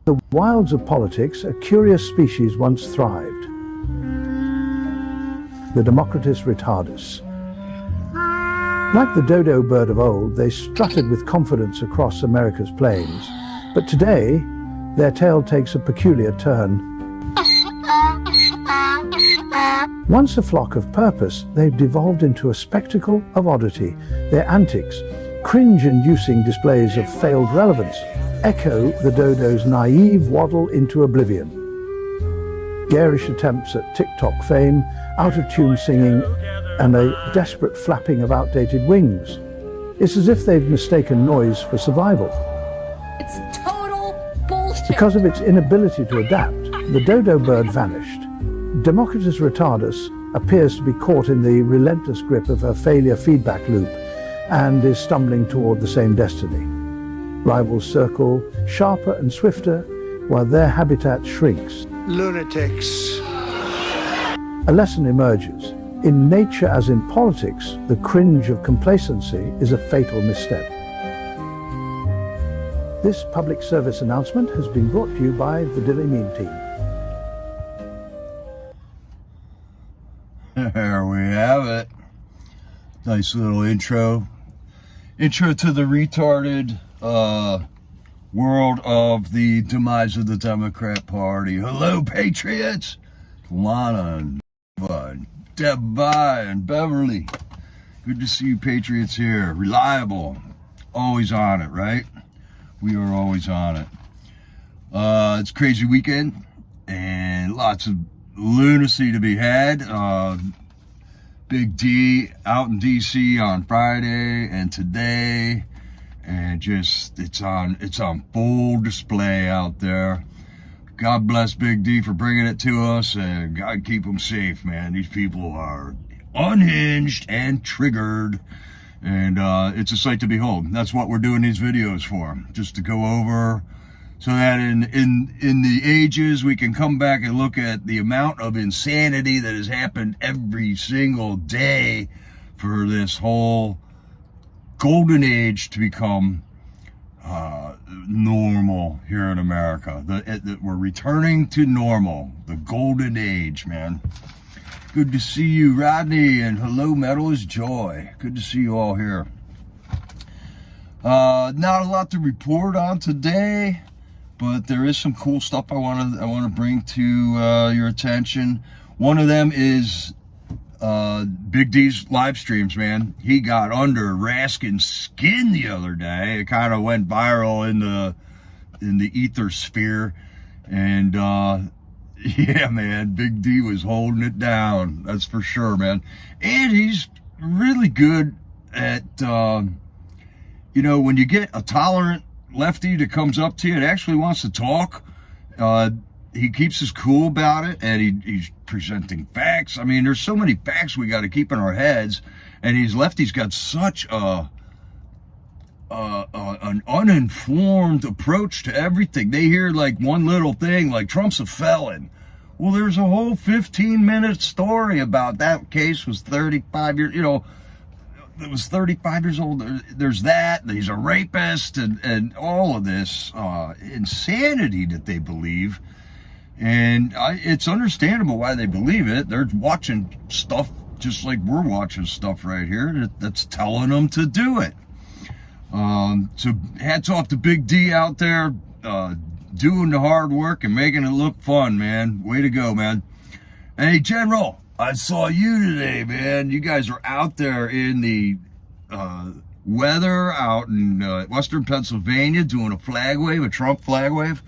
the wilds of politics, a curious species once thrived. The Democritus retardus. Like the dodo bird of old, they strutted with confidence across America's plains. But today, their tale takes a peculiar turn. Once a flock of purpose, they've devolved into a spectacle of oddity. Their antics, cringe-inducing displays of failed relevance, echo the dodo's naive waddle into oblivion. Garish attempts at TikTok fame, out-of-tune singing, and a desperate flapping of outdated wings. It's as if they've mistaken noise for survival. It's total bullshit. Because of its inability to adapt, the dodo bird vanished. Democritus retardus appears to be caught in the relentless grip of a failure feedback loop and is stumbling toward the same destiny. Rivals circle sharper and swifter while their habitat shrinks. Lunatics. A lesson emerges. In nature as in politics, the cringe of complacency is a fatal misstep. This public service announcement has been brought to you by the Daily Meme team. There we have it. Nice little intro. Intro to the retarded world of the demise of the Democrat Party. Hello, Patriots! Lana and Debba and Beverly. Good to see you, Patriots, here. Reliable. Always on it, right? We are always on it. It's a crazy weekend and lots of lunacy to be had. Big D out in DC on Friday and today, and just it's on full display out there. God bless Big D for bringing it to us, and God keep them safe, man. These people are unhinged and triggered, and it's a sight to behold. That's what we're doing these videos for, just to go over, so that in the ages we can come back and look at the amount of insanity that has happened every single day for this whole golden age to become normal here in America. We're returning to normal, the golden age, man. Good to see you, Rodney, and hello, Metal is Joy. Good to see you all here. Not a lot to report on today, but there is some cool stuff I want to bring to your attention. One of them is Big D's live streams, man. He got under Raskin's skin the other day. It kind of went viral in the ether sphere, and yeah, man, Big D was holding it down. That's for sure, man. And he's really good at you know, when you get a tolerant lefty that comes up to you and actually wants to talk, he keeps his cool about it, and he's presenting facts. I mean, there's so many facts we got to keep in our heads, and these lefties got such an uninformed approach to everything. They hear like one little thing, like Trump's a felon. Well, there's a whole 15-minute story about that case. Was 35 years, you know, it was 35 years old. There's that. He's a rapist, and all of this insanity that they believe. And it's understandable why they believe it. They're watching stuff just like we're watching stuff right here that's telling them to do it. So hats off to Big D out there, doing the hard work and making it look fun, man. Way to go, man. Hey, General, I saw you today, man. You guys are out there in the weather out in western Pennsylvania doing a flag wave, a Trump flag wave.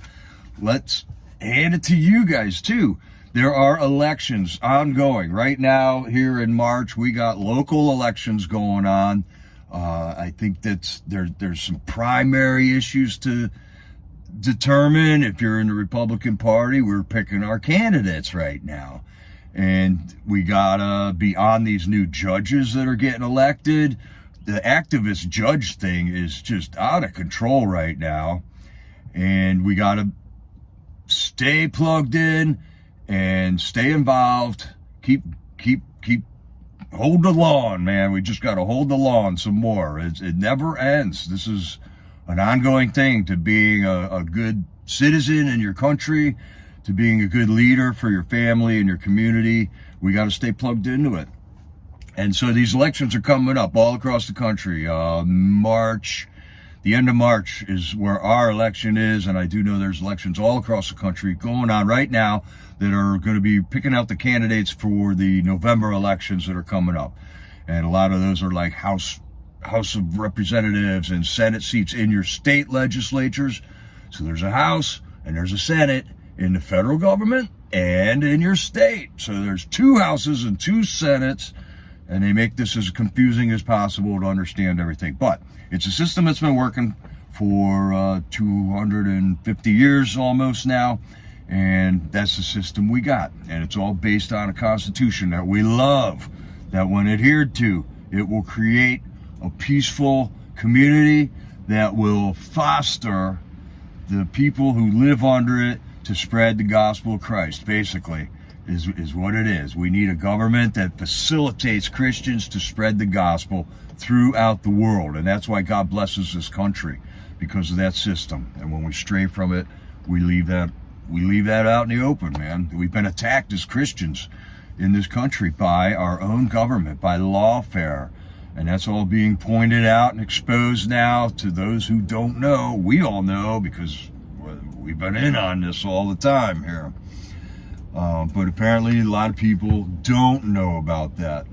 Let's hand it to you guys, too. There are elections ongoing right now here in March. We got local elections going on. I think that's there's some primary issues to determine. If you're in the Republican Party, we're picking our candidates right now. And we gotta be on these new judges that are getting elected. The activist judge thing is just out of control right now. And we gotta stay plugged in and stay involved. Keep hold the lawn, man. We just got to hold the lawn some more. It never ends. This is an ongoing thing to being a good citizen in your country, to being a good leader for your family and your community. We got to stay plugged into it. And so these elections are coming up all across the country. March, the end of March is where our election is, and I do know there's elections all across the country going on right now that are going to be picking out the candidates for the November elections that are coming up. And a lot of those are like House of Representatives and Senate seats in your state legislatures. So there's a House and there's a Senate in the federal government and in your state. So there's 2 Houses and 2 Senates, and they make this as confusing as possible to understand everything. But it's a system that's been working for 250 years almost now, and that's the system we got. And it's all based on a constitution that we love, that when adhered to, it will create a peaceful community that will foster the people who live under it to spread the gospel of Christ, basically, is what it is. We need a government that facilitates Christians to spread the gospel throughout the world. And that's why God blesses this country, because of that system. And when we stray from it, we leave that out in the open, man. We've been attacked as Christians in this country by our own government, by lawfare. And that's all being pointed out and exposed now to those who don't know. We all know because we've been in on this all the time here. But apparently a lot of people don't know about that.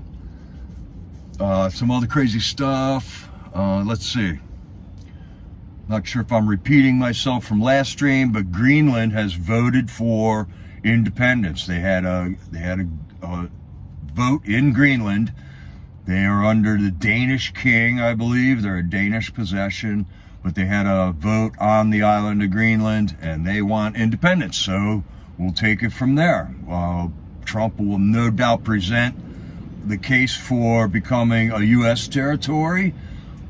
Some other crazy stuff. Let's see. Not sure if I'm repeating myself from last stream, but Greenland has voted for independence. They had a vote in Greenland. They are under the Danish king, I believe. They're a Danish possession, but they had a vote on the island of Greenland, and they want independence. So we'll take it from there. Trump will no doubt present the case for becoming a U.S. territory,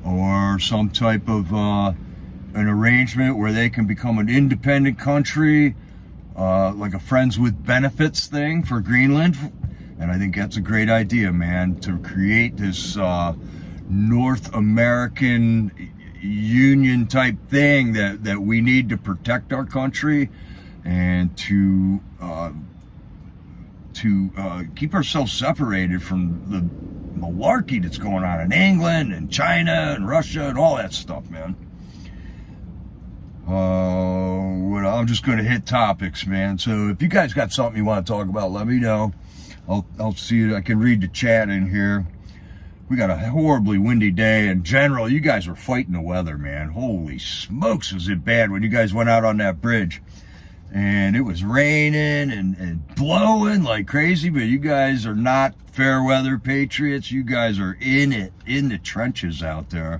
or some type of an arrangement where they can become an independent country, like a friends with benefits thing for Greenland. And I think that's a great idea, man, to create this North American union type thing that we need to protect our country and to keep ourselves separated from the malarkey that's going on in England and China and Russia and all that stuff, man. I'm just going to hit topics, man. So if you guys got something you want to talk about, let me know. I'll see it. I can read the chat in here. We got a horribly windy day. In general, you guys were fighting the weather, man. Holy smokes, was it bad when you guys went out on that bridge. And it was raining and blowing like crazy, but you guys are not fair weather patriots. You guys are in it, in the trenches out there.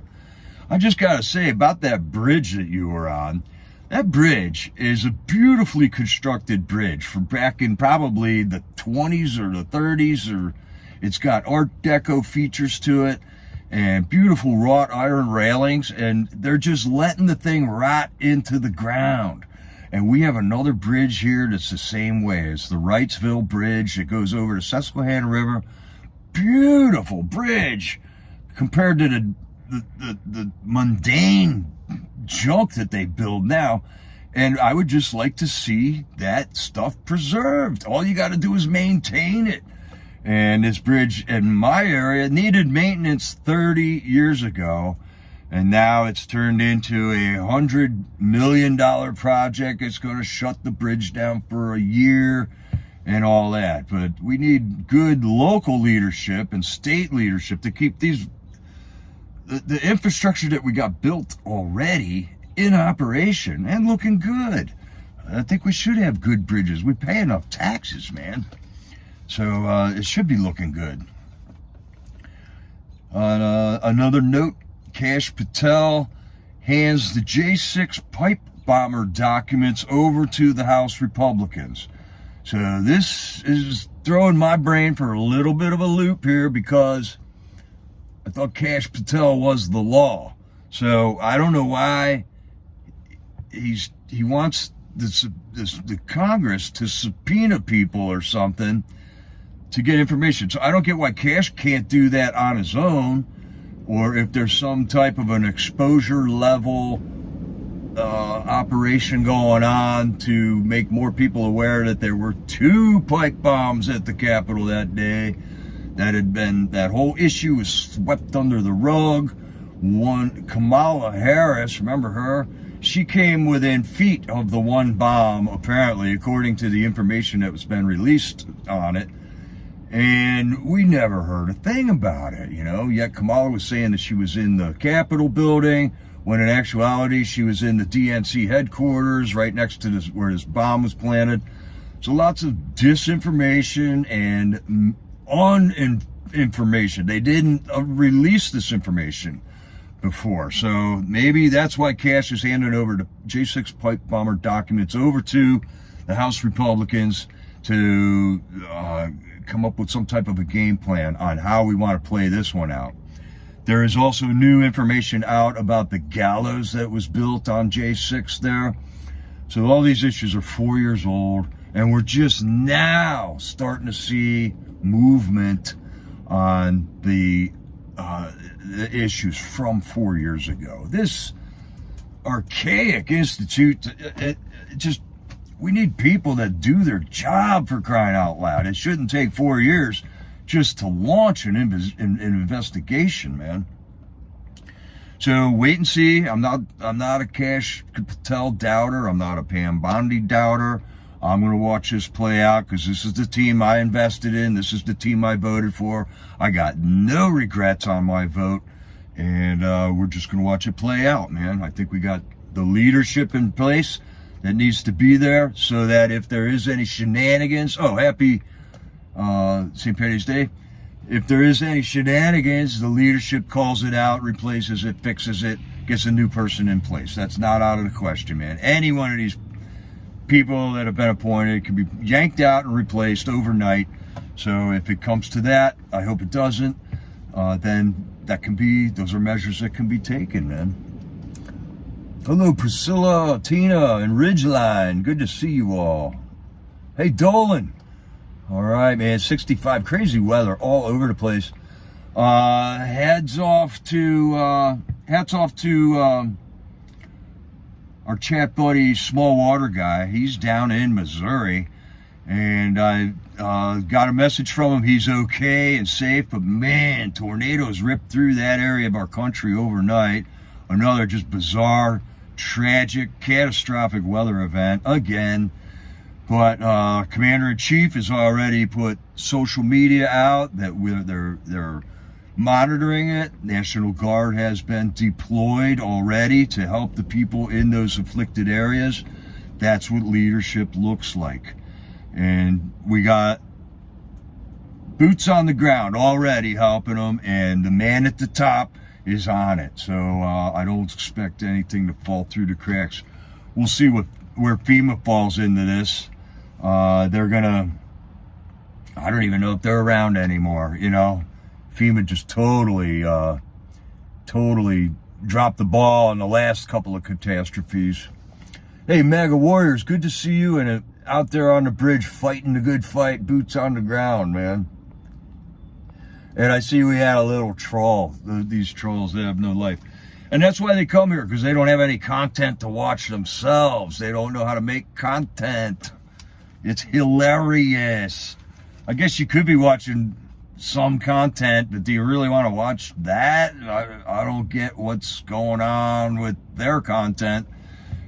I just got to say about that bridge that you were on. That bridge is a beautifully constructed bridge from back in probably the 20s or the 30s, or it's got Art Deco features to it and beautiful wrought iron railings, and they're just letting the thing rot into the ground. And we have another bridge here that's the same way. It's the Wrightsville Bridge that goes over the Susquehanna River. Beautiful bridge compared to the mundane junk that they build now. And I would just like to see that stuff preserved. All you got to do is maintain it. And this bridge in my area needed maintenance 30 years ago, and now it's turned into a $100 million project. It's going to shut the bridge down for a year and all that. But we need good local leadership and state leadership to keep these the infrastructure that we got built already in operation and looking good. I think we should have good bridges. We pay enough taxes, man. So it should be looking good. On another note, Kash Patel hands the J6 pipe bomber documents over to the House Republicans. So this is throwing my brain for a little bit of a loop here, because I thought Kash Patel was the law. So I don't know why he wants the Congress to subpoena people or something to get information. So I don't get why Kash can't do that on his own, or if there's some type of an exposure level operation going on to make more people aware that there were 2 pipe bombs at the Capitol that day. That whole issue was swept under the rug. One, Kamala Harris, remember her? She came within feet of the one bomb, apparently, according to the information that was been released on it. And we never heard a thing about it, you know. Yet Kamala was saying that she was in the Capitol building, when in actuality she was in the DNC headquarters right next to where this bomb was planted. So lots of disinformation and uninformation. They didn't release this information before. So maybe that's why Cash is handing over the J6 pipe bomber documents over to the House Republicans to come up with some type of a game plan on how we want to play this one out. There is also new information out about the gallows that was built on J6 there. So all these issues are 4 years old, and we're just now starting to see movement on the issues from 4 years ago. This archaic institute, we need people that do their job, for crying out loud. It shouldn't take 4 years just to launch an investigation, man. So wait and see. I'm not a Cash Patel doubter. I'm not a Pam Bondi doubter. I'm going to watch this play out because this is the team I invested in. This is the team I voted for. I got no regrets on my vote. And we're just going to watch it play out, man. I think we got the leadership in place that needs to be there so that if there is any shenanigans, happy St. Patty's Day. If there is any shenanigans, the leadership calls it out, replaces it, fixes it, gets a new person in place. That's not out of the question, man. Any one of these people that have been appointed can be yanked out and replaced overnight. So if it comes to that, I hope it doesn't, then those are measures that can be taken, man. Hello, Priscilla, Tina, and Ridgeline. Good to see you all. Hey, Dolan. All right, man, 65, crazy weather all over the place. Hats off to our chat buddy, Small Water Guy. He's down in Missouri, and I got a message from him. He's okay and safe, but man, tornadoes ripped through that area of our country overnight. Another just bizarre, tragic, catastrophic weather event again. But Commander-in-Chief has already put social media out that they're monitoring it. National Guard has been deployed already to help the people in those afflicted areas. That's what leadership looks like. And we got boots on the ground already helping them, and the man at the top is on it. So I don't expect anything to fall through the cracks. We'll see where FEMA falls into this. They're gonna, I don't even know if they're around anymore, you know. FEMA just totally dropped the ball in the last couple of catastrophes. Hey, MAGA Warriors, good to see you and out there on the bridge fighting the good fight, boots on the ground, man. And I see we had a little troll. These trolls, they have no life. And that's why they come here, because they don't have any content to watch themselves. They don't know how to make content. It's hilarious. I guess you could be watching some content, but do you really want to watch that? I don't get what's going on with their content.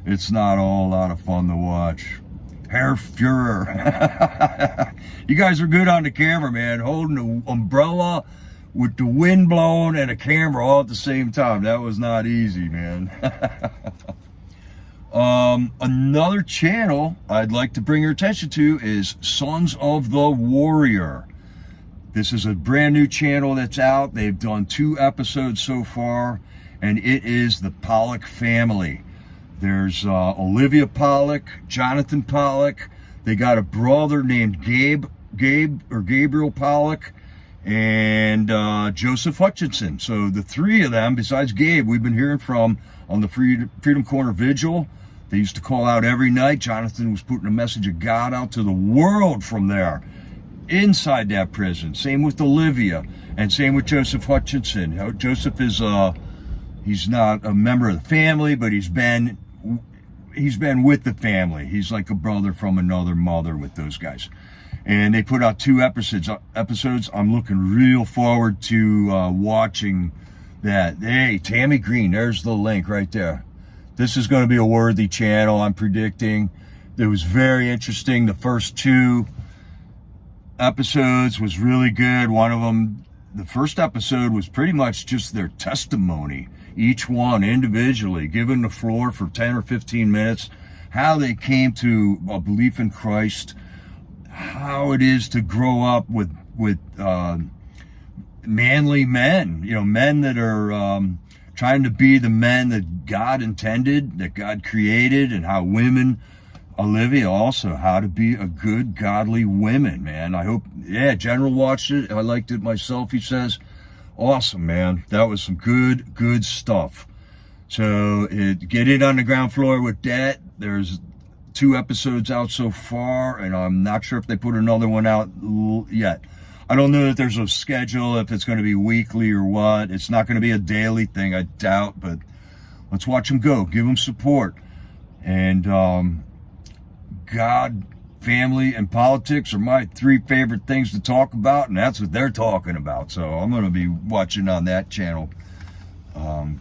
It's not a whole lot of fun to watch. Herr Fuhrer. You guys are good on the camera, man. Holding an umbrella with the wind blowing and a camera all at the same time. That was not easy, man. Another channel I'd like to bring your attention to is Sons of the Warrior. This is a brand new channel that's out. They've done 2 episodes so far, and it is the Pollock family. There's Olivia Pollock, Jonathan Pollock. They got a brother named Gabriel Pollock, and Joseph Hutchinson. So the 3 of them, besides Gabe, we've been hearing from on the Freedom Corner Vigil. They used to call out every night. Jonathan was putting a message of God out to the world from there, inside that prison. Same with Olivia, and same with Joseph Hutchinson. Joseph is, he's not a member of the family, but he's been he's been with the family. He's like a brother from another mother with those guys. And they put out 2 episodes. I'm looking real forward to watching that. Hey, Tammy Green, there's the link right there. This is going to be a worthy channel, I'm predicting. It was very interesting. The first 2 episodes was really good. One of them, the first episode, was pretty much just their testimony, each one individually, given the floor for 10 or 15 minutes, how they came to a belief in Christ, how it is to grow up with manly men, you know, men that are trying to be the men that God intended, that God created, and how women, Olivia also, how to be a good, godly woman, man. I hope, yeah, General watched it. I liked it myself, he says. Awesome, man. That was some good stuff. So get in on the ground floor with that. There's 2 episodes out so far, and I'm not sure if they put another one out yet. I don't know that there's a schedule, if it's going to be weekly or what. It's not going to be a daily thing, I doubt, but let's watch them go. Give them support. And God, family, and politics are my 3 favorite things to talk about, and that's what they're talking about. So I'm going to be watching on that channel and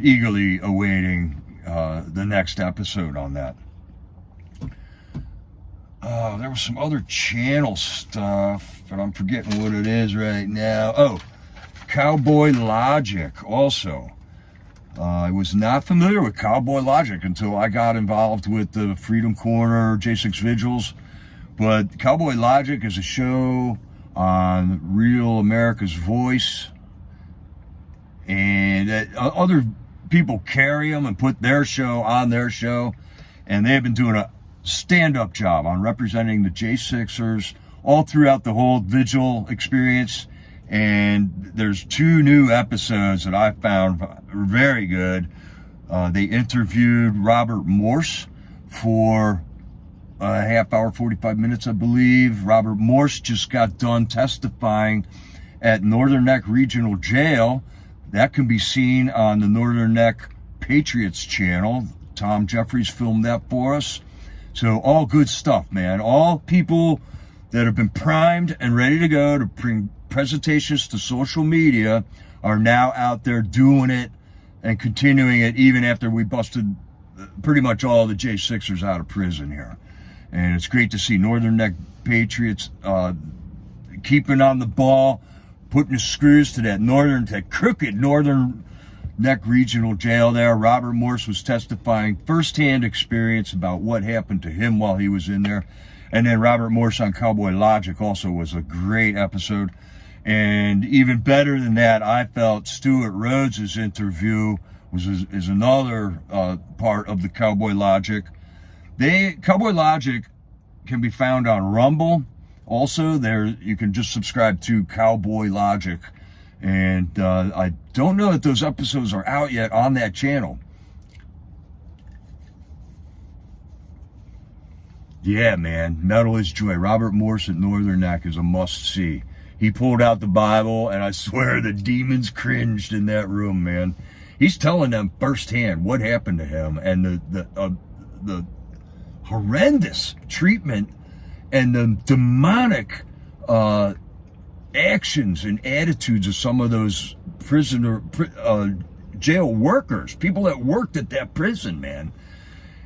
eagerly awaiting the next episode on that. There was some other channel stuff, but I'm forgetting what it is right now. Oh, Cowboy Logic also. I was not familiar with Cowboy Logic until I got involved with the Freedom Corner J6 Vigils. But Cowboy Logic is a show on Real America's Voice. And other people carry them and put their show on their show. And they've been doing a stand-up job on representing the J6ers all throughout the whole vigil experience. And there's 2 new episodes that I found very good. They interviewed Robert Morse for a half hour, 45 minutes, I believe. Robert Morse just got done testifying at Northern Neck Regional Jail. That can be seen on the Northern Neck Patriots channel. Tom Jeffries filmed that for us. So all good stuff, man. All people that have been primed and ready to go to bring presentations to social media are now out there doing it and continuing it even after we busted pretty much all the J6ers out of prison here. And it's great to see Northern Neck Patriots keeping on the ball, putting the screws to that crooked Northern Neck Regional Jail there. Robert Morse was testifying firsthand experience about what happened to him while he was in there. And then Robert Morse on Cowboy Logic also was a great episode. And even better than that, I felt Stuart Rhodes' interview is another part of the Cowboy Logic. Cowboy Logic can be found on Rumble. Also, there you can just subscribe to Cowboy Logic. And I don't know that those episodes are out yet on that channel. Yeah, man, Metal is Joy. Robert Morse at Northern Neck is a must-see. He pulled out the Bible, and I swear the demons cringed in that room, man. He's telling them firsthand what happened to him and the horrendous treatment and the demonic actions and attitudes of some of those jail workers, people that worked at that prison, man.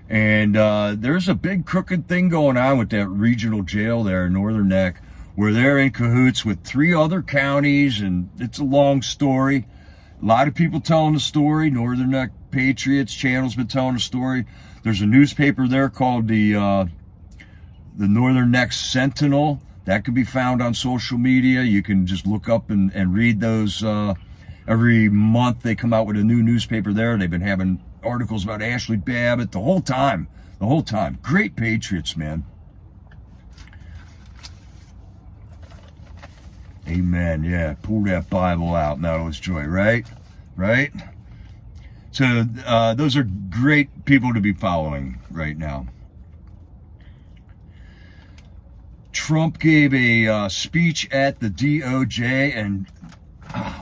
And there's a big crooked thing going on with that regional jail there in Northern Neck, where they're in cahoots with 3 other counties, and it's a long story. A lot of people telling the story. Northern Neck Patriots channel's been telling the story. There's a newspaper there called the Northern Neck Sentinel. That can be found on social media. You can just look up and read those. Every month they come out with a new newspaper there. They've been having articles about Ashley Babbitt the whole time. Great Patriots, man. Amen. Yeah, pull that Bible out. Now it's joy, right? So those are great people to be following right now. Trump gave a speech at the DOJ, and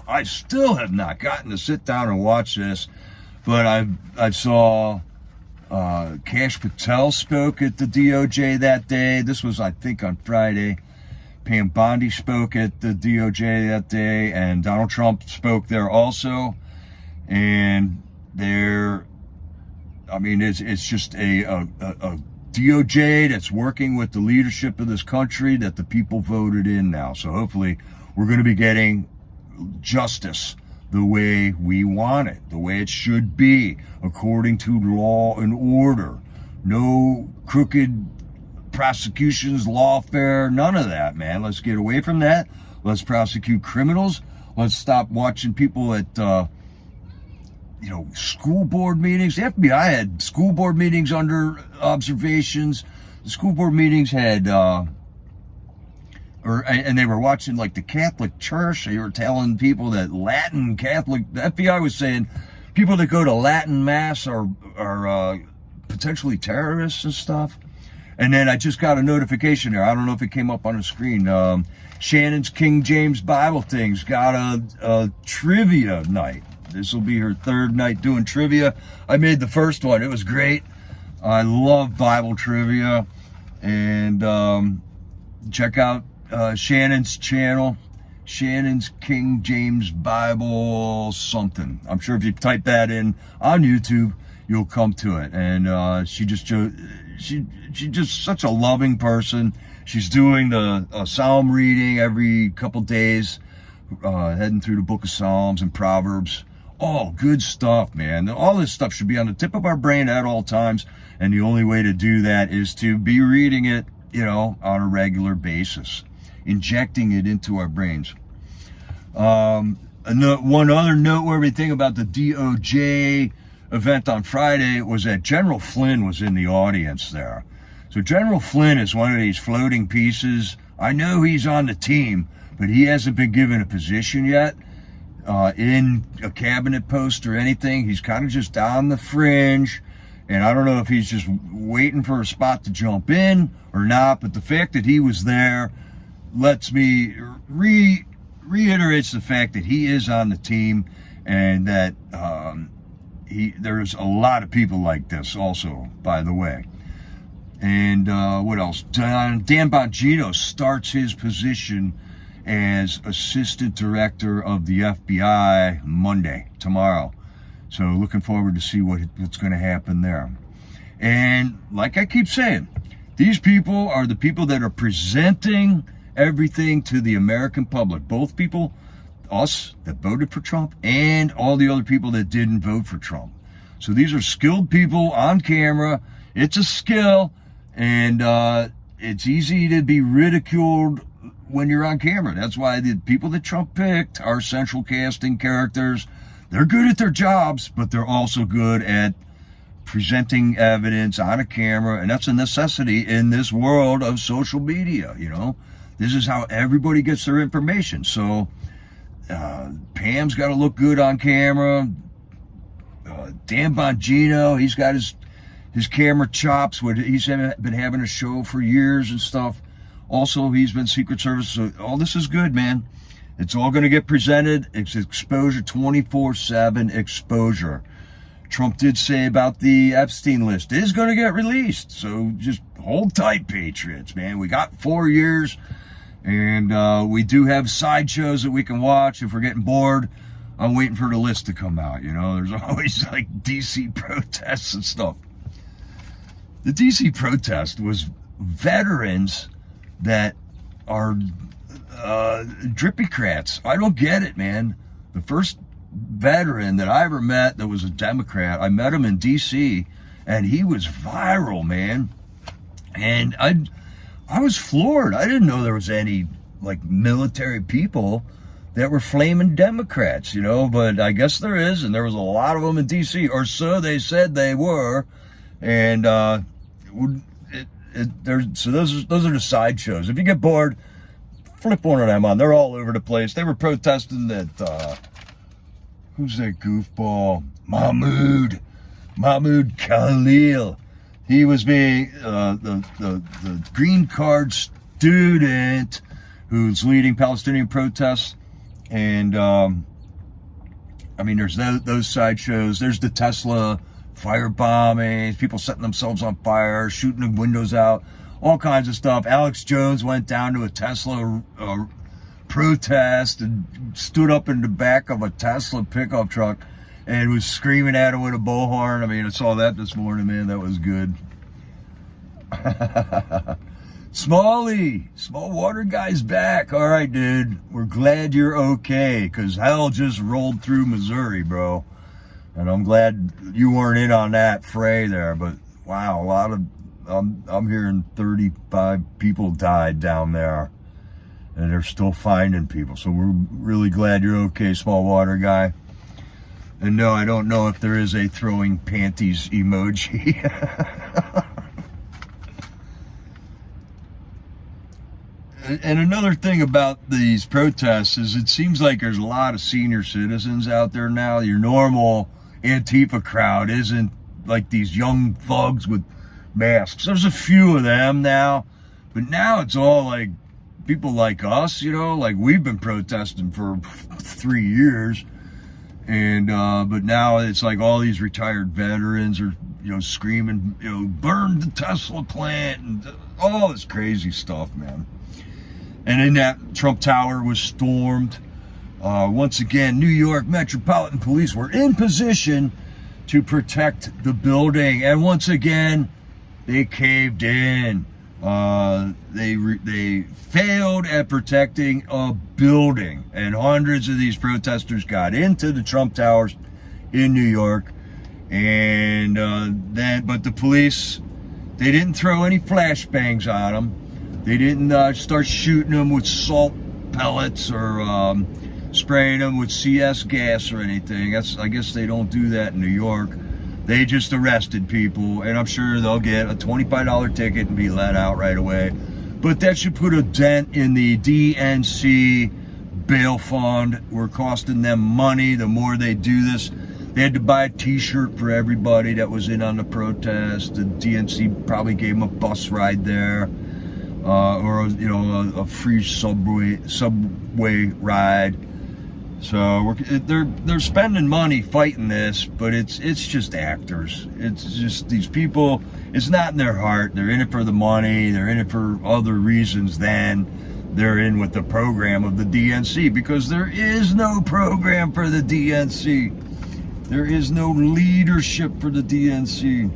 I still have not gotten to sit down and watch this. But I saw Kash Patel spoke at the DOJ that day. This was, I think, on Friday. Pam Bondi spoke at the DOJ that day, and Donald Trump spoke there also. And it's just a DOJ that's working with the leadership of this country that the people voted in now. So hopefully we're going to be getting justice the way we want it, the way it should be, according to law and order. No crooked prosecutions, lawfare, none of that, man. Let's get away from that. Let's prosecute criminals. Let's stop watching people at school board meetings. The FBI had school board meetings under observations. The school board meetings had, and they were watching like the Catholic Church. They were telling people that Latin Catholic, the FBI was saying people that go to Latin Mass are potentially terrorists and stuff. And then I just got a notification there. I don't know if it came up on the screen. Shannon's King James Bible thing's got a trivia night. This will be her third night doing trivia. I made the first one. It was great. I love Bible trivia. And check out Shannon's channel. Shannon's King James Bible something. I'm sure if you type that in on YouTube, you'll come to it. And she's just such a loving person. She's doing the Psalm reading every couple days, heading through the book of Psalms and Proverbs. Oh, good stuff, man. All this stuff should be on the tip of our brain at all times. And the only way to do that is to be reading it, on a regular basis, injecting it into our brains. One other noteworthy thing about the DOJ event on Friday was that General Flynn was in the audience there. So General Flynn is one of these floating pieces. I know he's on the team, but he hasn't been given a position yet. In a cabinet post or anything. He's kind of just on the fringe, and I don't know if he's just waiting for a spot to jump in or not, but the fact that he was there lets me reiterates the fact that he is on the team, and that there's a lot of people like this also, by the way. And what else? Dan Bongino starts his position as assistant director of the FBI tomorrow. So looking forward to see what's going to happen there. And like I keep saying, these people are the people that are presenting everything to the American public. Both people, us that voted for Trump, and all the other people that didn't vote for Trump. So these are skilled people on camera. It's a skill, and it's easy to be ridiculed when you're on camera. That's why the people that Trump picked are central casting characters. They're good at their jobs, but they're also good at presenting evidence on a camera, and that's a necessity in this world of social media. This is how everybody gets their information. So Pam's got to look good on camera. Dan Bongino, he's got his camera chops. He's been having a show for years and stuff. Also, he's been Secret Service. So all this is good, man. It's all going to get presented. It's exposure, 24/7 exposure. Trump did say about the Epstein list is going to get released. So just hold tight, patriots, man. We got 4 years, and we do have sideshows that we can watch if we're getting bored. I'm waiting for the list to come out. There's always like DC protests and stuff. The DC protest was veterans that are drippycrats. I don't get it, man. The first veteran that I ever met that was a Democrat, I met him in DC, and he was viral, man. And I was floored. I didn't know there was any like military people that were flaming Democrats, but I guess there is, and there was a lot of them in DC, or so they said they were. And so those are the sideshows. If you get bored, flip one of them on. They're all over the place. They were protesting that who's that goofball? Mahmoud Khalil. He was being the green card student who's leading Palestinian protests, and I mean, there's those sideshows. There's the Tesla fire bombings, people setting themselves on fire, shooting the windows out, all kinds of stuff. Alex Jones went down to a Tesla protest and stood up in the back of a Tesla pickup truck and was screaming at him with a bullhorn. I mean, I saw that this morning, man. That was good. Smalley, small water guy's back. All right, dude. We're glad you're okay, because hell just rolled through Missouri, bro. And I'm glad you weren't in on that fray there. But wow, a lot of I'm hearing 35 people died down there, and they're still finding people. So we're really glad you're okay, small water guy. And no, I don't know if there is a throwing panties emoji. And another thing about these protests is it seems like there's a lot of senior citizens out there now. Your normal Antifa crowd isn't like these young thugs with masks. There's a few of them now, but now it's all like people like us, you know, like we've been protesting for 3 years. And, but now it's like all these retired veterans are, you know, screaming, you know, burn the Tesla plant and all this crazy stuff, man. And then that Trump Tower was stormed. Once again, New York Metropolitan Police were in position to protect the building. And once again, they caved in. They failed at protecting a building. And hundreds of these protesters got into the Trump Towers in New York. And but the police, they didn't throw any flashbangs on them. They didn't start shooting them with salt pellets or spraying them with CS gas or anything. I guess they don't do that in New York. They just arrested people, and I'm sure they'll get a $25 ticket and be let out right away. But that should put a dent in the DNC bail fund. We're costing them money the more they do this. They had to buy a t-shirt for everybody that was in on the protest. The DNC probably gave them a bus ride there. Or you know, a free subway ride. So they're spending money fighting this, but it's just actors. It's just these people. It's not in their heart. They're in it for the money. They're in it for other reasons than they're in with the program of the DNC, because there is no program for the DNC. There is no leadership for the DNC.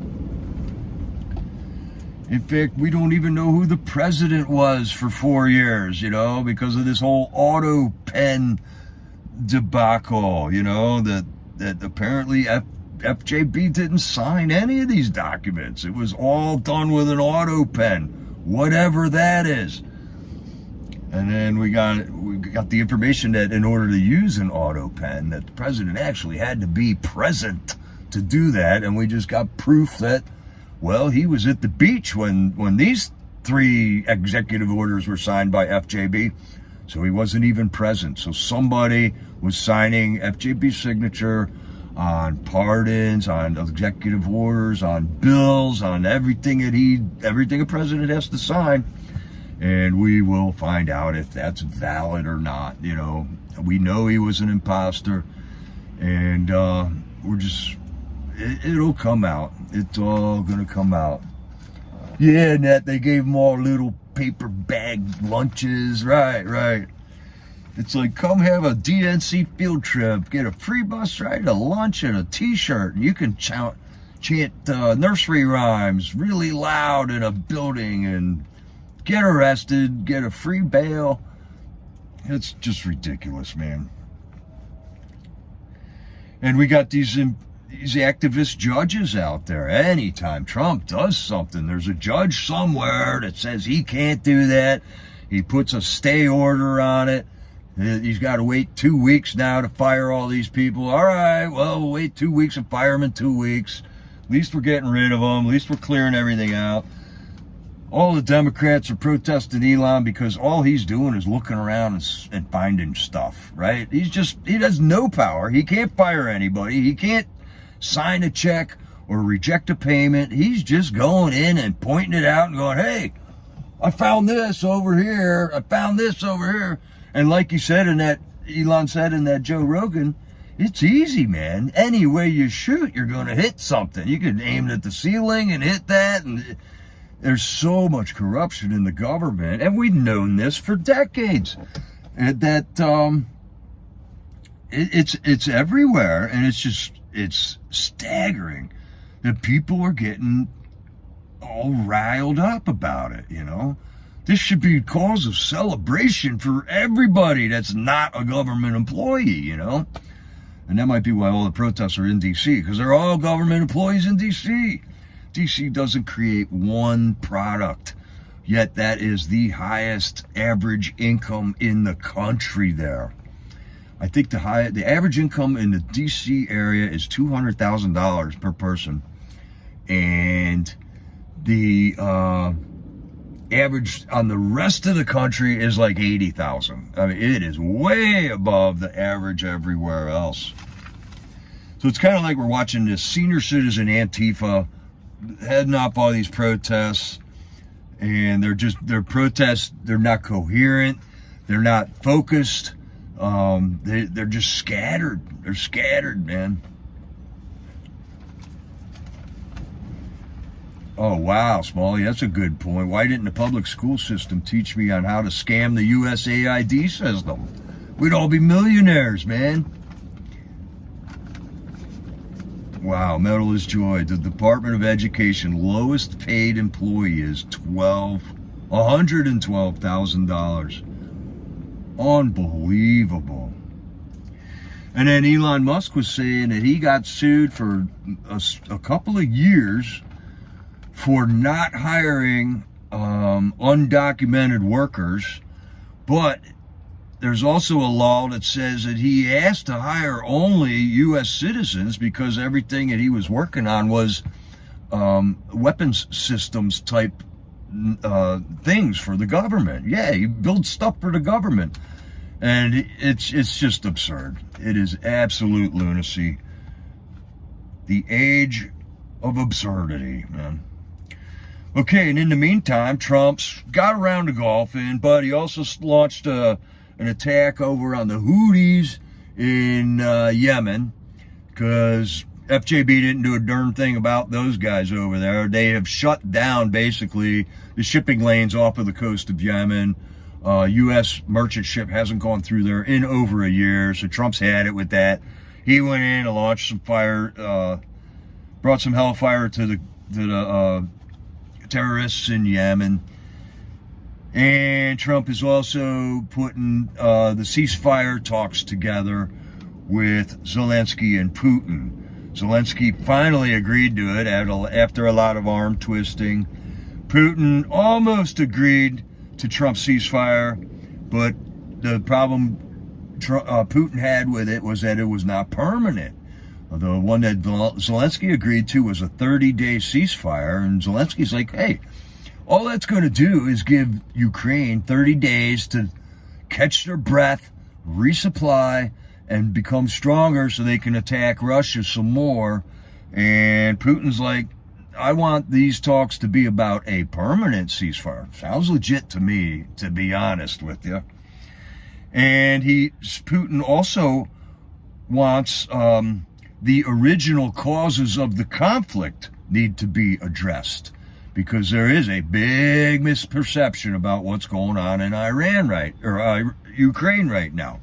In fact, we don't even know who the president was for 4 years, you know, because of this whole auto pen debacle, you know, that apparently FJB didn't sign any of these documents. It was all done with an auto pen, whatever that is. And then we got the information that in order to use an auto pen, that the president actually had to be present to do that. And we just got proof that, well, he was at the beach when these 3 executive orders were signed by FJB, so he wasn't even present. So somebody was signing FJB's signature on pardons, on executive orders, on bills, on everything a president has to sign. And we will find out if that's valid or not. You know, we know he was an imposter, and it'll come out. It's all gonna come out. Yeah, and that they gave them all little paper bag lunches. Right. It's like, come have a DNC field trip, get a free bus ride, a lunch, and a t-shirt. And you can chant nursery rhymes really loud in a building and get arrested, get a free bail. It's just ridiculous, man. And we got these activist judges out there. Anytime Trump does something, there's a judge somewhere that says he can't do that. He puts a stay order on it. He's got to wait 2 weeks now to fire all these people. All right, well, we'll wait 2 weeks and fire them in 2 weeks. At least we're getting rid of them. At least we're clearing everything out. All the Democrats are protesting Elon because all he's doing is looking around and finding stuff, right? He has no power. He can't fire anybody. He can't sign a check or reject a payment. He's just going in and pointing it out and going, hey, I found this over here. I found this over here. And like Elon said in that Joe Rogan, It's easy, man. Any way you shoot, you're going to hit something. You can aim it at the ceiling and hit that. And there's so much corruption in the government. And we've known this for decades. And that it's everywhere. And it's staggering that people are getting all riled up about it, you know. This should be a cause of celebration for everybody that's not a government employee, you know. And that might be why all the protests are in D.C., because they're all government employees in D.C. D.C. doesn't create one product, yet that is the highest average income in the country there. I think the average income in the D.C. area is $200,000 per person. And the average on the rest of the country is like 80,000. I mean, it is way above the average everywhere else. So it's kind of like we're watching this senior citizen Antifa heading off all these protests, and they're protests. They're not coherent. They're not focused. They're just scattered. They're scattered, man. Oh, wow, Smalley, that's a good point. Why didn't the public school system teach me on how to scam the USAID system? We'd all be millionaires, man. Wow, Metal is Joy. The Department of Education lowest paid employee is $112,000. Unbelievable. And then Elon Musk was saying that he got sued for a couple of years for not hiring undocumented workers, but there's also a law that says that he has to hire only U.S. citizens because everything that he was working on was weapons systems type things for the government. Yeah, he builds stuff for the government, and it's just absurd. It is absolute lunacy. The age of absurdity, man. Okay, and in the meantime, Trump's got around to golfing, but he also launched an attack over on the Houthis in Yemen, because FJB didn't do a darn thing about those guys over there. They have shut down, basically, the shipping lanes off of the coast of Yemen. U.S. merchant ship hasn't gone through there in over a year, so Trump's had it with that. He went in and launched some fire, brought some hellfire to the terrorists in Yemen. And Trump is also putting the ceasefire talks together with Zelensky and Putin. Zelensky finally agreed to it after a lot of arm twisting. Putin almost agreed to Trump's ceasefire, but the problem Putin had with it was that it was not permanent. The one that Zelensky agreed to was a 30-day ceasefire, and Zelensky's like, hey, all that's going to do is give Ukraine 30 days to catch their breath, resupply, and become stronger so they can attack Russia some more. And Putin's like, I want these talks to be about a permanent ceasefire. Sounds legit to me, to be honest with you. And Putin also wants the original causes of the conflict need to be addressed, because there is a big misperception about what's going on in Ukraine right now.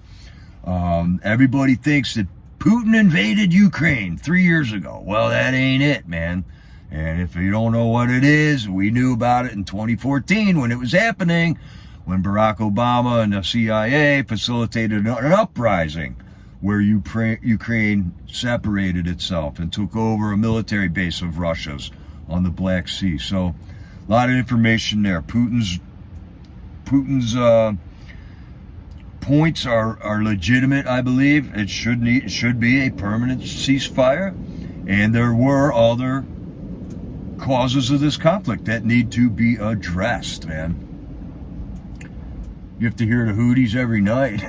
Everybody thinks that Putin invaded Ukraine 3 years ago. Well, that ain't it, man. And if you don't know what it is, we knew about it in 2014 when it was happening, when Barack Obama and the CIA facilitated an uprising where Ukraine separated itself and took over a military base of Russia's on the Black Sea. So a lot of information there. Putin's points are legitimate, I believe. It should be a permanent ceasefire, and there were other causes of this conflict that need to be addressed, man. You have to hear the Houthis every night.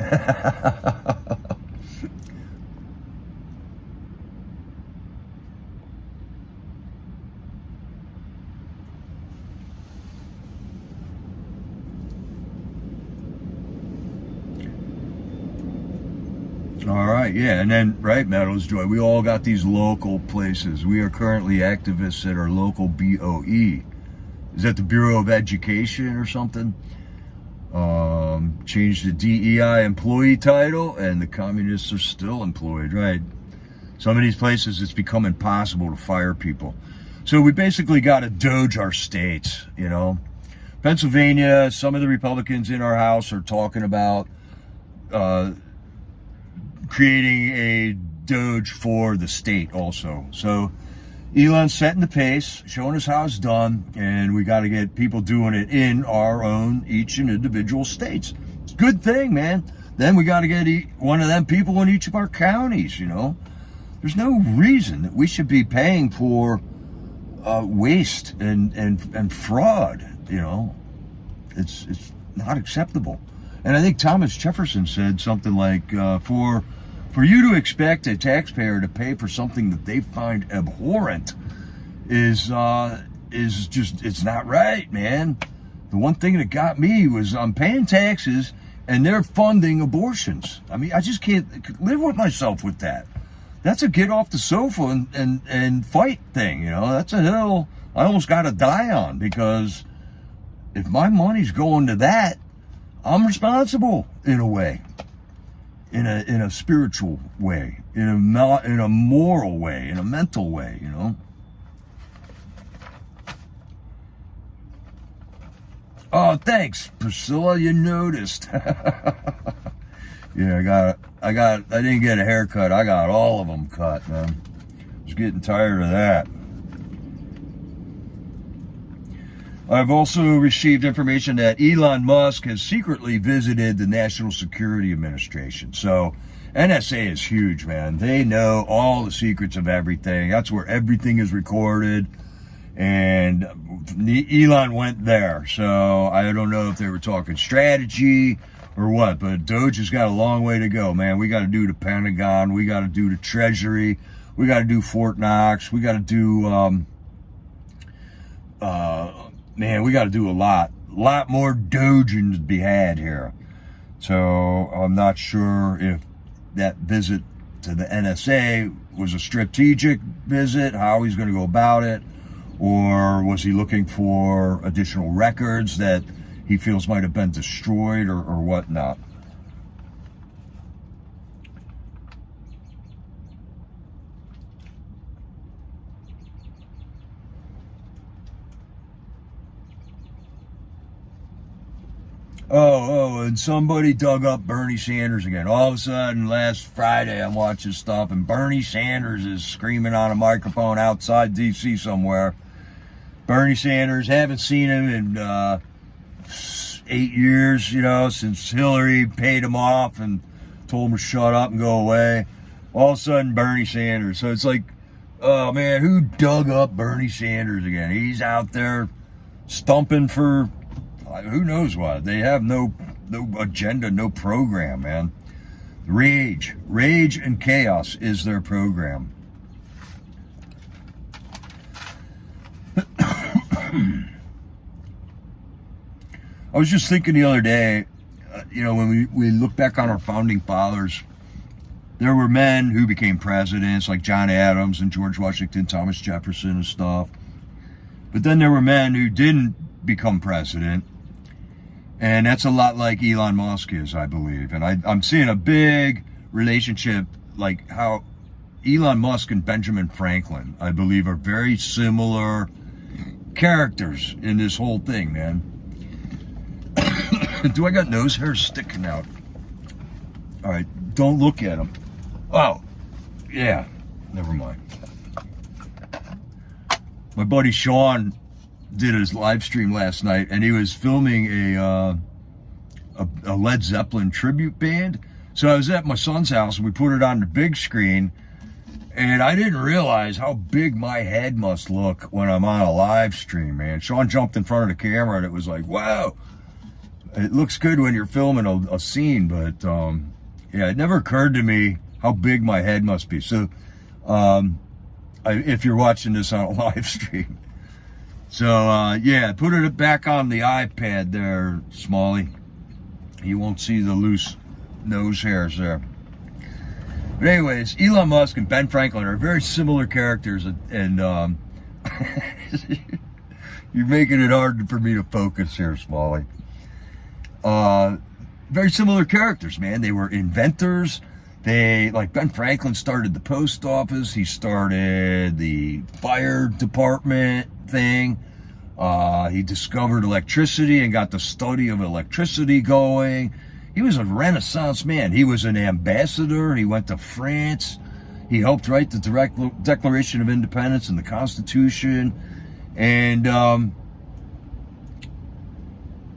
All right, yeah, and then, right, Meadows Joy, we all got these local places. We are currently activists at our local BOE. Is that the Bureau of Education or something? Changed the DEI employee title, and the communists are still employed, right? Some of these places, it's become impossible to fire people. So we basically got to doge our states, you know. Pennsylvania, some of the Republicans in our House are talking about creating a doge for the state also. So Elon's setting the pace, showing us how it's done, and we got to get people doing it in our own, each and individual states. Good thing, man. Then we got to get one of them people in each of our counties, you know. There's no reason that we should be paying for waste and fraud, you know. It's not acceptable. And I think Thomas Jefferson said something like, for you to expect a taxpayer to pay for something that they find abhorrent is just, it's not right, man. The one thing that got me was I'm paying taxes and they're funding abortions. I mean, I just can't live with myself with that. That's a get off the sofa and fight thing, you know. That's a hill I almost got to die on, because if my money's going to that, I'm responsible in a way, in a spiritual way, in a moral way, in a mental way, you know. Oh, thanks, Priscilla. You noticed. Yeah, I didn't get a haircut. I got all of them cut, man. I was getting tired of that. I've also received information that Elon Musk has secretly visited the National Security Administration. So NSA is huge, man. They know all the secrets of everything. That's where everything is recorded. And Elon went there. So I don't know if they were talking strategy or what, but Doge has got a long way to go, man. We got to do the Pentagon. We got to do the Treasury. We got to do Fort Knox. We got to do, man, we got to do a lot more Doging to be had here. So I'm not sure if that visit to the NSA was a strategic visit, how he's going to go about it, or was he looking for additional records that he feels might have been destroyed or whatnot. Oh, and somebody dug up Bernie Sanders again. All of a sudden, last Friday, I'm watching stuff, and Bernie Sanders is screaming on a microphone outside D.C. somewhere. Bernie Sanders, haven't seen him in 8 years, you know, since Hillary paid him off and told him to shut up and go away. All of a sudden, Bernie Sanders. So it's like, oh man, who dug up Bernie Sanders again? He's out there stumping for who knows what. They have no agenda, no program, man. Rage and chaos is their program. I was just thinking the other day, you know, when we look back on our founding fathers, there were men who became presidents like John Adams and George Washington, Thomas Jefferson and stuff. But then there were men who didn't become president. And that's a lot like Elon Musk is, I believe. And I'm seeing a big relationship, like how Elon Musk and Benjamin Franklin, I believe, are very similar characters in this whole thing, man. Do I got nose hair sticking out? All right, don't look at them. Oh, yeah, never mind. My buddy Sean did his live stream last night, and he was filming a Led Zeppelin tribute band. So I was at my son's house, and we put it on the big screen, and I didn't realize how big my head must look when I'm on a live stream, man. Sean jumped in front of the camera, and it was like, wow. It looks good when you're filming a scene, but yeah, it never occurred to me how big my head must be. So if you're watching this on a live stream. So yeah, put it back on the iPad there, Smalley. You won't see the loose nose hairs there. But anyways, Elon Musk and Ben Franklin are very similar characters, and you're making it hard for me to focus here, Smalley. Very similar characters, man. They were inventors. Like Ben Franklin started the post office. He started the fire department thing. He discovered electricity and got the study of electricity going. He was a Renaissance man. He was an ambassador. He went to France. He helped write the Declaration of Independence and the Constitution. And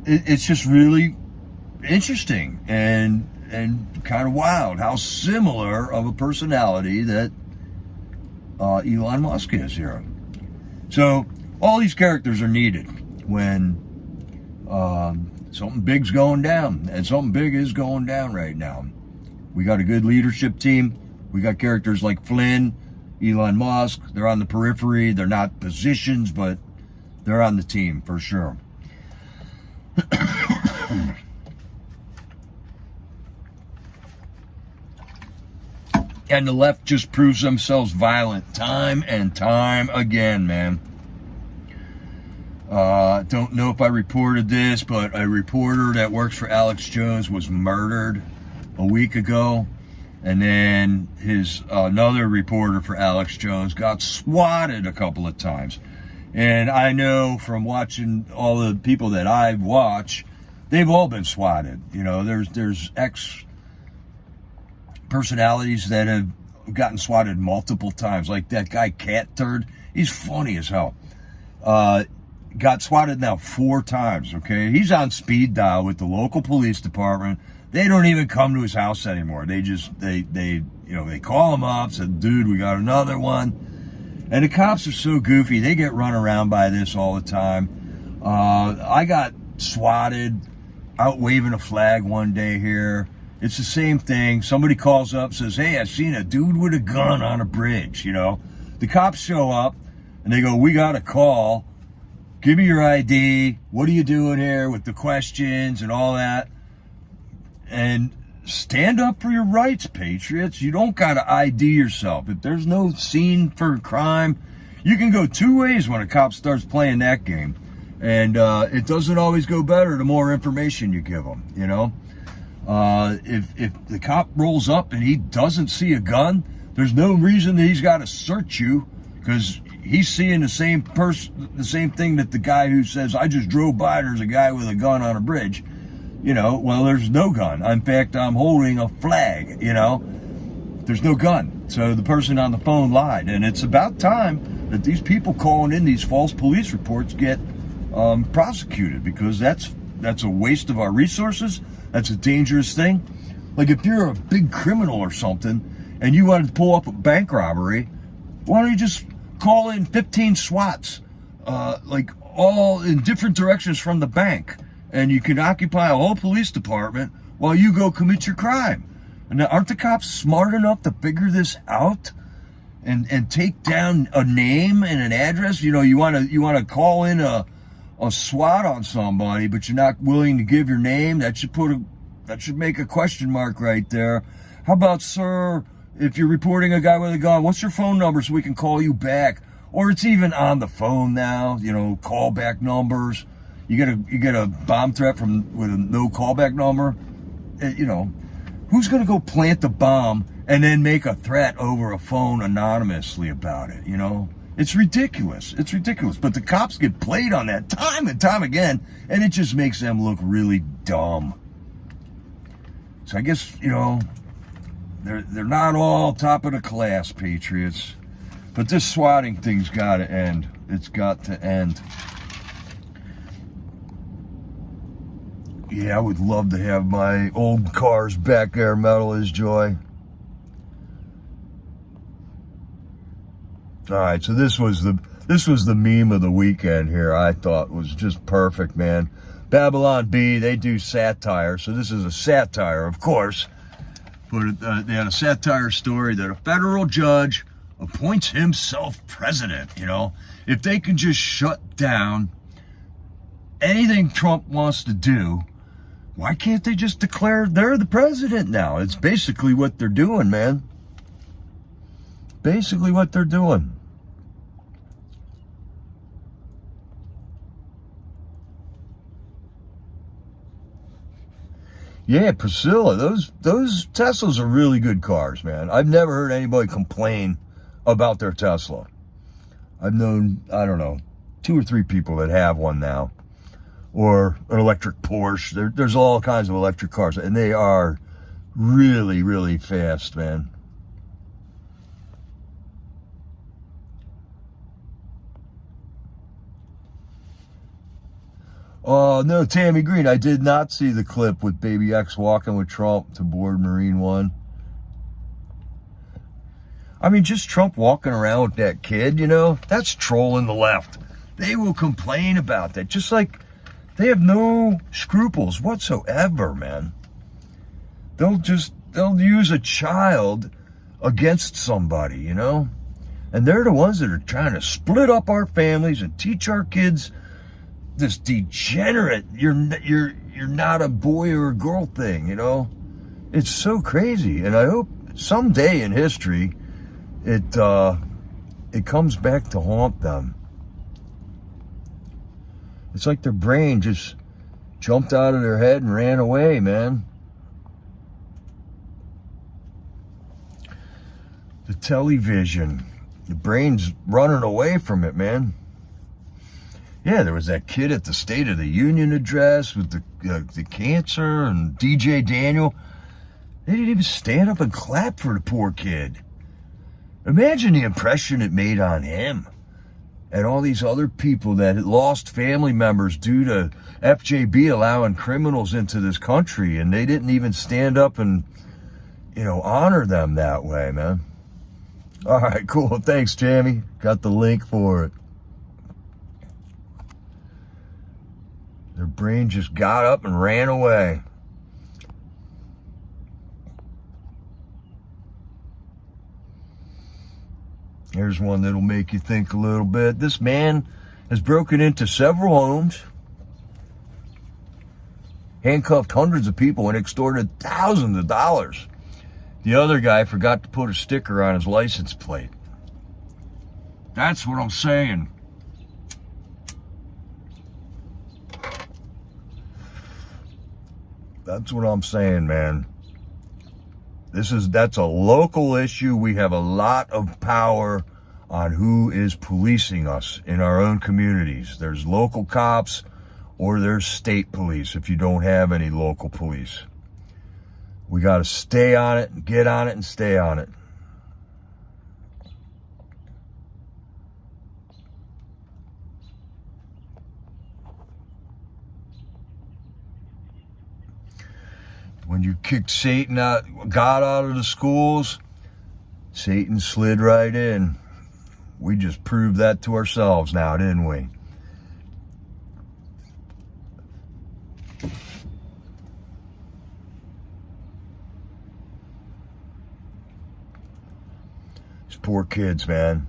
it's just really interesting and kind of wild how similar of a personality that Elon Musk is here. So all these characters are needed when something big's going down, and something big is going down right now. We got a good leadership team. We got characters like Flynn, Elon Musk. They're on the periphery. They're not positions, but they're on the team for sure. And the left just proves themselves violent time and time again, man. Don't know if I reported this, but a reporter that works for Alex Jones was murdered a week ago. And then another reporter for Alex Jones got swatted a couple of times. And I know from watching all the people that I watch, they've all been swatted. You know, there's personalities that have gotten swatted multiple times, like that guy Cat Turd. He's funny as hell. Got swatted now 4 times. Okay, he's on speed dial with the local police department. They don't even come to his house anymore. They call him up, said, "Dude, we got another one." And the cops are so goofy; they get run around by this all the time. I got swatted out waving a flag one day here. It's the same thing. Somebody calls up, says, "Hey, I seen a dude with a gun on a bridge." You know, the cops show up and they go, "We got a call. Give me your ID. What are you doing here?" with the questions and all that. And stand up for your rights, patriots. You don't got to ID yourself. If there's no scene for a crime, you can go 2 ways when a cop starts playing that game. And it doesn't always go better the more information you give them, you know. If the cop rolls up and he doesn't see a gun, there's no reason that he's got to search you, because he's seeing the same thing that the guy who says, "I just drove by, there's a guy with a gun on a bridge." You know, well, there's no gun. In fact, I'm holding a flag, you know. There's no gun. So the person on the phone lied. And it's about time that these people calling in these false police reports get prosecuted, because that's a waste of our resources. That's a dangerous thing. Like, if you're a big criminal or something and you want to pull up a bank robbery, why don't you just call in 15 SWATs, like all in different directions from the bank, and you can occupy a whole police department while you go commit your crime? And aren't the cops smart enough to figure this out and take down a name and an address? You know, you want to call in a SWAT on somebody, but you're not willing to give your name. That should make a question mark right there. How about, sir, if you're reporting a guy with a gun, what's your phone number so we can call you back? Or it's even on the phone now, you know, callback numbers. You get a bomb threat with a no callback number. You know, who's going to go plant the bomb and then make a threat over a phone anonymously about it? You know, it's ridiculous. It's ridiculous. But the cops get played on that time and time again, and it just makes them look really dumb. So I guess, you know, they're not all top of the class, patriots. But this swatting thing's got to end. It's got to end. Yeah, I would love to have my old cars back there. Metal is joy. All right, so this was the meme of the weekend here. I thought was just perfect, man. Babylon Bee, they do satire, so this is a satire, of course. But they had a satire story that a federal judge appoints himself president. You know, if they can just shut down anything Trump wants to do, why can't they just declare they're the president now? It's basically what they're doing, man. basically what they're doing. Yeah, Priscilla, those Teslas are really good cars, man. I've never heard anybody complain about their Tesla. I've known, I don't know, 2 or 3 people that have one now. Or an electric Porsche. There's all kinds of electric cars, and they are really, really fast, man. Oh, no, Tammy Green, I did not see the clip with Baby X walking with Trump to board Marine One. I mean, just Trump walking around with that kid, you know, that's trolling the left. They will complain about that, just like they have no scruples whatsoever, man. They'll use a child against somebody, you know? And they're the ones that are trying to split up our families and teach our kids this degenerate, you're not a boy or a girl thing, you know? It's so crazy. And I hope someday in history it comes back to haunt them. It's like their brain just jumped out of their head and ran away, man. The television, the brain's running away from it, man. Yeah, there was that kid at the State of the Union address with the cancer, and DJ Daniel. They didn't even stand up and clap for the poor kid. Imagine the impression it made on him and all these other people that had lost family members due to FJB allowing criminals into this country, and they didn't even stand up and, you know, honor them that way, man. All right, cool. Thanks, Jamie. Got the link for it. Their brain just got up and ran away. Here's one that'll make you think a little bit. This man has broken into several homes, handcuffed hundreds of people, and extorted thousands of dollars. The other guy forgot to put a sticker on his license plate. That's what I'm saying. That's what I'm saying, man. That's a local issue. We have a lot of power on who is policing us in our own communities. There's local cops or there's state police if you don't have any local police. We got to stay on it, get on it, and stay on it. When you kicked God out of the schools, Satan slid right in. We just proved that to ourselves now, didn't we? These poor kids, man.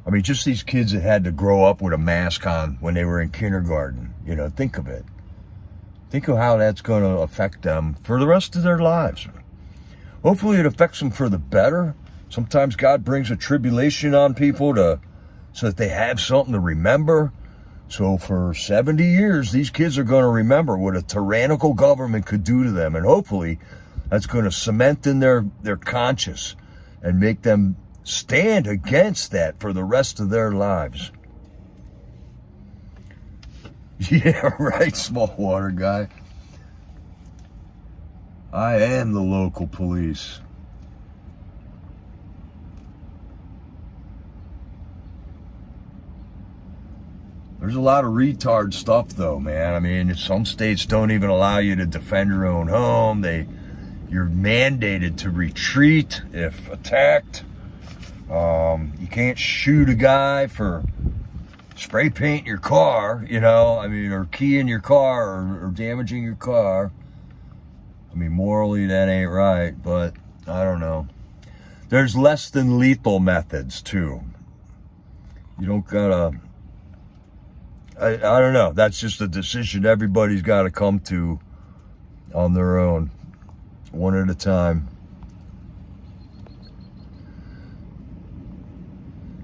I mean, just these kids that had to grow up with a mask on when they were in kindergarten. You know, think of it. Think of how that's going to affect them for the rest of their lives. Hopefully it affects them for the better. Sometimes God brings a tribulation on people so that they have something to remember. So for 70 years, these kids are going to remember what a tyrannical government could do to them. And hopefully that's going to cement in their conscience and make them stand against that for the rest of their lives. Yeah, right, small water guy. I am the local police. There's a lot of retard stuff, though, man. I mean, some states don't even allow you to defend your own home. You're mandated to retreat if attacked. You can't shoot a guy for spray painting your car, you know, I mean, or keying your car or damaging your car. I mean, morally, that ain't right, but I don't know. There's less than lethal methods, too. You don't gotta, I don't know. That's just a decision everybody's got to come to on their own, one at a time.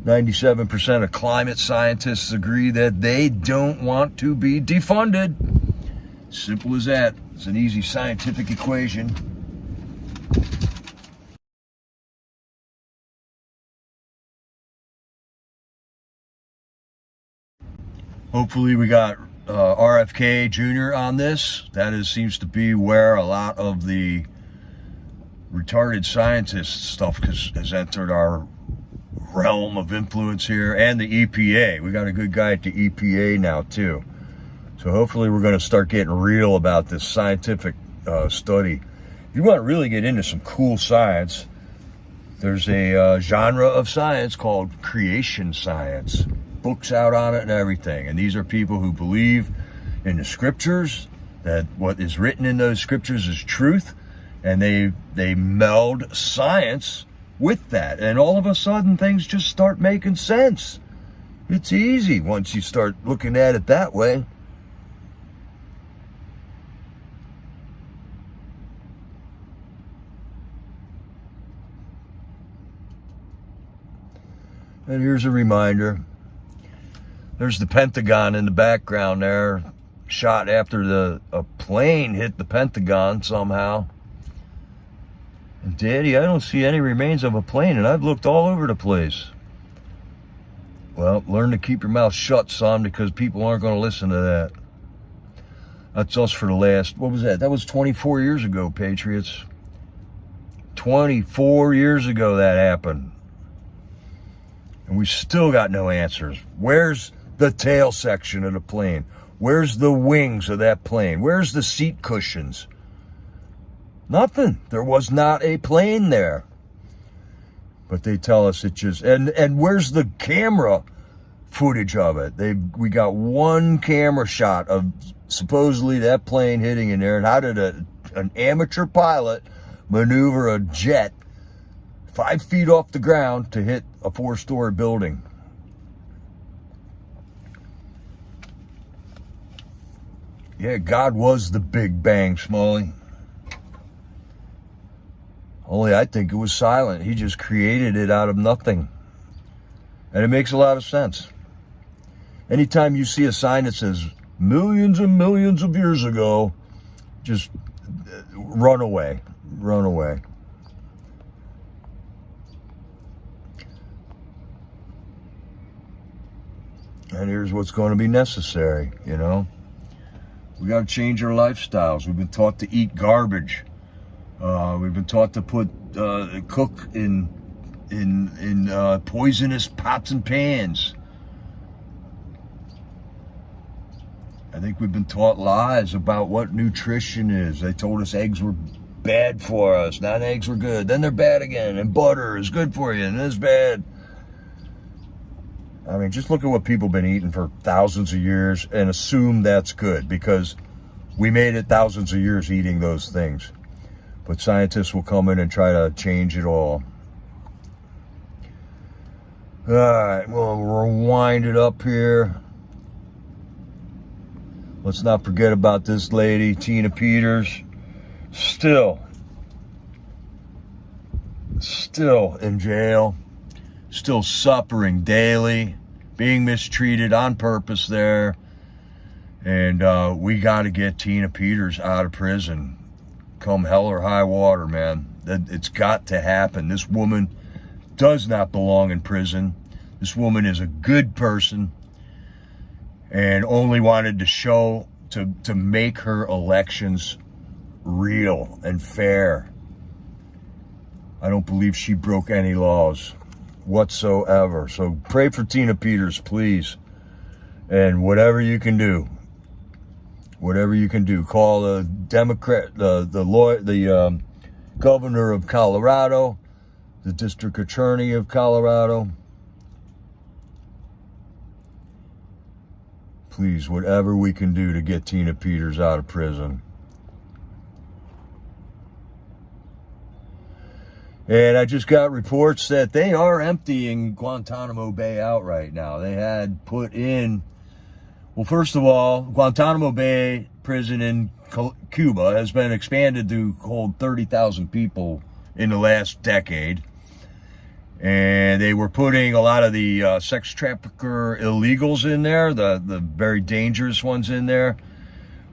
97% of climate scientists agree that they don't want to be defunded. Simple as that. It's an easy scientific equation. Hopefully we got RFK Jr. on this. Seems to be where a lot of the retarded scientist stuff has entered our realm of influence here, and the EPA. We got a good guy at the EPA now too. So hopefully we're going to start getting real about this scientific study. If you want to really get into some cool science, there's a genre of science called creation science. Books out on it and everything. And these are people who believe in the scriptures, that what is written in those scriptures is truth, and they meld science with that. And all of a sudden things just start making sense. It's easy once you start looking at it that way. And here's a reminder. There's the Pentagon in the background there, shot after a plane hit the Pentagon somehow. And Daddy, I don't see any remains of a plane, and I've looked all over the place. Well, learn to keep your mouth shut, son, because people aren't going to listen to that. That's us for the last, what was that? That was 24 years ago, Patriots. 24 years ago that happened. And we still got no answers. Where's the tail section of the plane? Where's the wings of that plane? Where's the seat cushions? Nothing. There was not a plane there. But they tell us it just, and where's the camera footage of it? We got one camera shot of supposedly that plane hitting in there. And how did an amateur pilot maneuver a jet 5 feet off the ground to hit a 4-story building? Yeah, God was the Big Bang, Smalley. Only I think it was silent. He just created it out of nothing. And it makes a lot of sense. Anytime you see a sign that says millions and millions of years ago, just run away. Run away. And here's what's going to be necessary, you know. We got to change our lifestyles. We've been taught to eat garbage. We've been taught to cook in poisonous pots and pans. I think we've been taught lies about what nutrition is. They told us eggs were bad for us. Now eggs were good. Then they're bad again. And butter is good for you, and it's bad. I mean, just look at what people have been eating for thousands of years and assume that's good because we made it thousands of years eating those things. But scientists will come in and try to change it all. All right, we'll rewind it up here. Let's not forget about this lady, Tina Peters. Still in jail. Still suffering daily, being mistreated on purpose there. And we got to get Tina Peters out of prison. Come hell or high water, man. It's got to happen. This woman does not belong in prison. This woman is a good person and only wanted to show, to make her elections real and fair. I don't believe she broke any laws whatsoever. So pray for Tina Peters, please. And whatever you can do, call the Democrat, the governor of Colorado, the district attorney of Colorado. Please, whatever we can do to get Tina Peters out of prison. And I just got reports that they are emptying Guantanamo Bay out right now. They had put in, well, first of all, Guantanamo Bay prison in Cuba has been expanded to hold 30,000 people in the last decade. And they were putting a lot of the sex trafficker illegals in there, the very dangerous ones in there.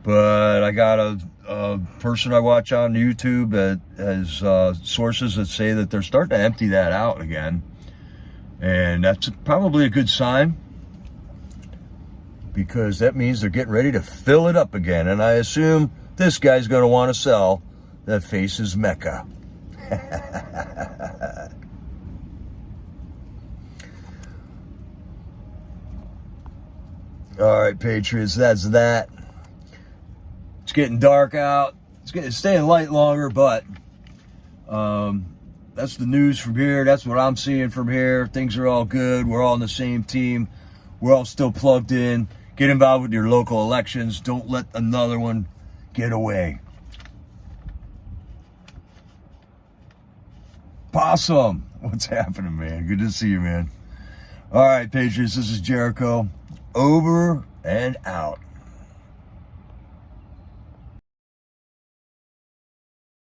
But I got a person I watch on YouTube that has sources that say that they're starting to empty that out again. And that's probably a good sign, because that means they're getting ready to fill it up again. And I assume this guy's going to want to sell that faces Mecca. All right, Patriots, that's that. It's getting dark out. It's staying light longer, but that's the news from here. That's what I'm seeing from here. Things are all good. We're all on the same team. We're all still plugged in. Get involved with your local elections. Don't let another one get away. Possum, what's happening, man? Good to see you, man. All right, Patriots, this is Jericho. Over and out.